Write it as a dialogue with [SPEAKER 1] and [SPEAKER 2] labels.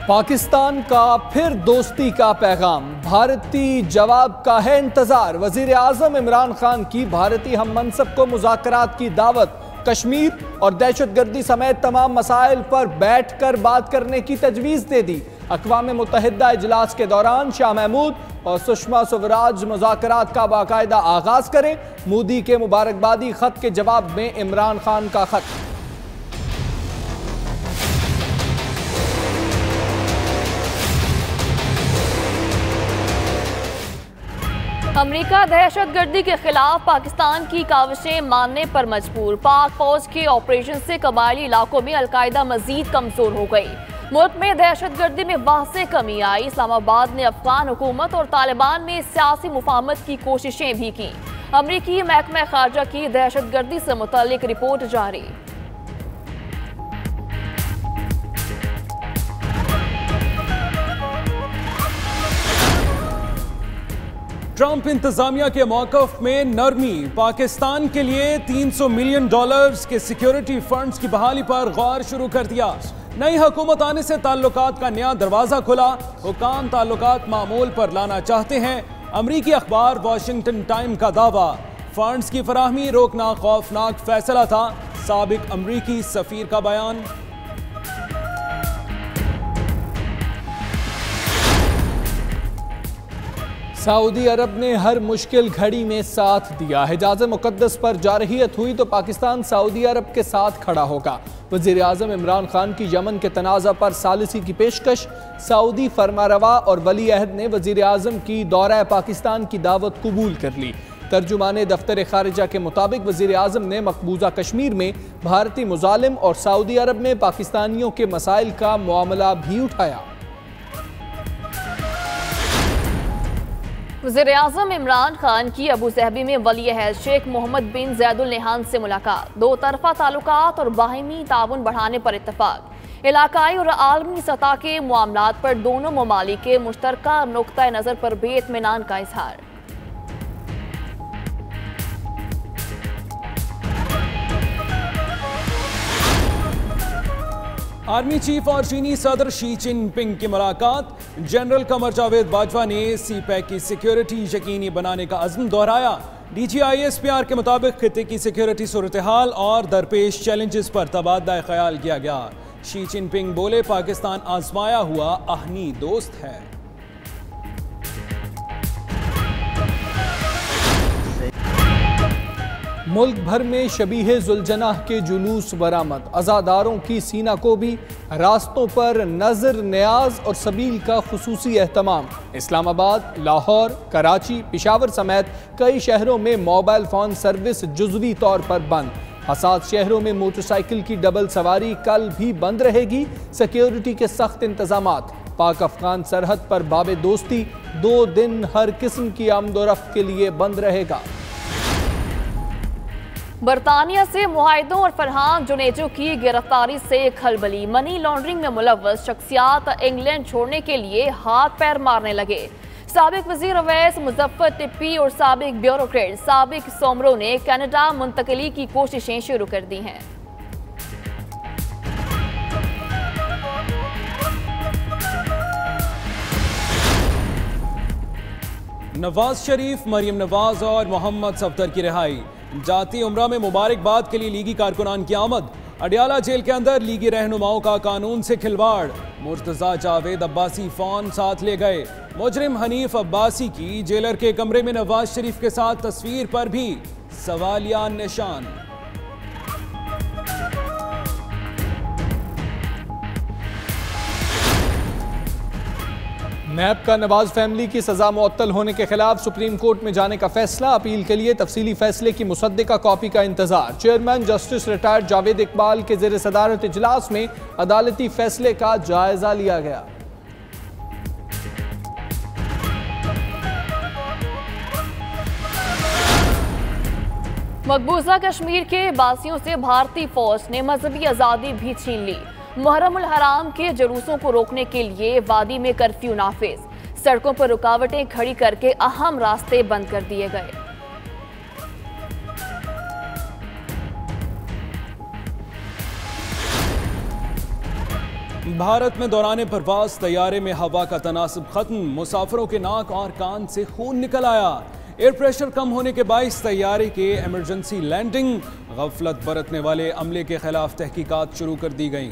[SPEAKER 1] पाकिस्तान का फिर दोस्ती का पैगाम, भारतीय जवाब का है इंतजार। वजीर आजम इमरान खान की भारतीय हम मनसब को मुज़ाकरात की दावत, कश्मीर और दहशतगर्दी समेत तमाम मसाइल पर बैठ कर बात करने की तजवीज़ दे दी। अक़वाम मुत्तहिदा इजलास के दौरान शाह महमूद और सुषमा स्वराज मुज़ाकरात का बाकायदा आगाज करें। मोदी के मुबारकबादी खत के जवाब में इमरान खान का खत।
[SPEAKER 2] अमेरिका दहशतगर्दी के खिलाफ पाकिस्तान की काविशें मानने पर मजबूर। पाक फौज के ऑपरेशन से कबायली इलाकों में अलकायदा मजीद कमजोर हो गई। मुल्क में दहशतगर्दी में वाज़ेह कमी आई। इस्लामाबाद ने अफगान हुकूमत और तालिबान में सियासी मुफाहमत की कोशिशें भी की। अमरीकी महकमा खारजा की दहशतगर्दी से मुतल्लिक रिपोर्ट जारी।
[SPEAKER 3] ट्रंप इंतजामिया के मौक़िफ़ में नरमी, पाकिस्तान के लिए $300 मिलियन के सिक्योरिटी फंड्स की बहाली पर गौर शुरू कर दिया। नई हुकूमत आने से ताल्लुकात का नया दरवाज़ा खुला। हुकाम ताल्लुकात मामूल पर लाना चाहते हैं। अमरीकी अखबार वॉशिंगटन टाइम का दावा, फंड्स की फराहमी रोकना खौफनाक फैसला था। साबिक अमरीकी सफीर का बयान।
[SPEAKER 1] सऊदी अरब ने हर मुश्किल घड़ी में साथ दिया। हिजाज़ मुक़द्दस पर जारहियत हुई तो पाकिस्तान सऊदी अरब के साथ खड़ा होगा। वज़ीर आज़म इमरान खान की यमन के तनाज़ा पर सालिसी की पेशकश। सऊदी फरमारवा और वली अहद ने वज़ीर आज़म की दौरा पाकिस्तान की दावत कबूल कर ली। तर्जुमाने दफ्तर खारिजा के मुताबिक वज़ीर आज़म ने मकबूजा कश्मीर में भारतीय मुजालिम और सऊदी अरब में पाकिस्तानियों के मसाइल का मामला भी उठाया।
[SPEAKER 2] वज़ीर-ए-आज़म इमरान खान की अबू ज़हबी में वली अहद शेख मोहम्मद बिन ज़ैदुल नहान से मुलाकात। दो तरफ़ा ताल्लुकात और बाहिमी ताउन बढ़ाने पर इत्तफ़ाक़। इलाकाई और आलमी सतह के मामलात पर दोनों ममालिक के मुश्तरका नुक्ता नज़र पर भी इत्मीनान का इज़हार।
[SPEAKER 3] आर्मी चीफ और चीनी सदर शी जिनपिंग की मुलाकात। जनरल कमर जावेद बाजवा ने सी-पैक की सिक्योरिटी यकीनी बनाने का अज़्म दोहराया। DGISPR के मुताबिक खित्ते की सिक्योरिटी सूरत हाल और दरपेश चैलेंजेस पर तबादला ख्याल किया गया। शी जिनपिंग बोले, पाकिस्तान आजमाया हुआ आहनी दोस्त है।
[SPEAKER 1] मुल्क भर में शबीहे जुलजनाह के जुलूस बरामद। अज़ादारों की सीना को भी रास्तों पर नजर न्याज और सबील का खुसूसी एहतमाम। इस्लामाबाद, लाहौर, कराची, पेशावर समेत कई शहरों में मोबाइल फ़ोन सर्विस जुज़वी तौर पर बंद। हसास शहरों में मोटरसाइकिल की डबल सवारी कल भी बंद रहेगी। सिक्योरिटी के सख्त इंतजामात। पाक अफगान सरहद पर बाबे दोस्ती 2 दिन हर किस्म की आमदोरफ्त के लिए बंद रहेगा।
[SPEAKER 2] बरतानिया से मुआहिदों और फरहान जुनेजो की गिरफ्तारी से खलबली। मनी लॉन्ड्रिंग में मुलव्वस शख्सियात इंग्लैंड छोड़ने के लिए हाथ पैर मारने लगे। साबिक वजीर अवैस मुजफ्फर टिप्पी और साबिक ब्यूरोक्रेट साबिक सोमरो ने कनाडा मुंतकली की कोशिशें शुरू कर दी हैं।
[SPEAKER 3] नवाज शरीफ, मरियम नवाज और मोहम्मद सफदर की रिहाई। जाती उम्रा में मुबारकबाद के लिए लीगी कारकुनान की आमद। अडियाला जेल के अंदर लीगी रहनुमाओं का कानून से खिलवाड़। मुर्तजा जावेद अब्बासी फोन साथ ले गए। मुजरिम हनीफ अब्बासी की जेलर के कमरे में नवाज शरीफ के साथ तस्वीर पर भी सवालिया निशान।
[SPEAKER 1] नैब का नवाज फैमिली की सजा मुअत्तल होने के खिलाफ सुप्रीम कोर्ट में जाने का फैसला। अपील के लिए तफसीली फैसले की मुसद्दिका कॉपी का इंतजार। Chairman justice retired Javed Iqbal के ज़ेर सदारत इजलास में अदालती फैसले का जायजा लिया गया।
[SPEAKER 2] मकबूजा कश्मीर के बासियों से भारतीय फौज ने मजहबी आज़ादी भी छीन ली। मुहर्रमुल हराम के जुलूसों को रोकने के लिए वादी में कर्फ्यू नाफिज। सड़कों पर रुकावटें खड़ी करके अहम रास्ते बंद कर दिए गए।
[SPEAKER 3] भारत में दौरान परवाज तैयारे में हवा का तनासब खत्म, मुसाफिरों के नाक और कान से खून निकल आया। एयर प्रेशर कम होने के बाइस तैयारे के इमरजेंसी लैंडिंग, गफलत बरतने वाले अमले के खिलाफ तहकीकात शुरू कर दी गई।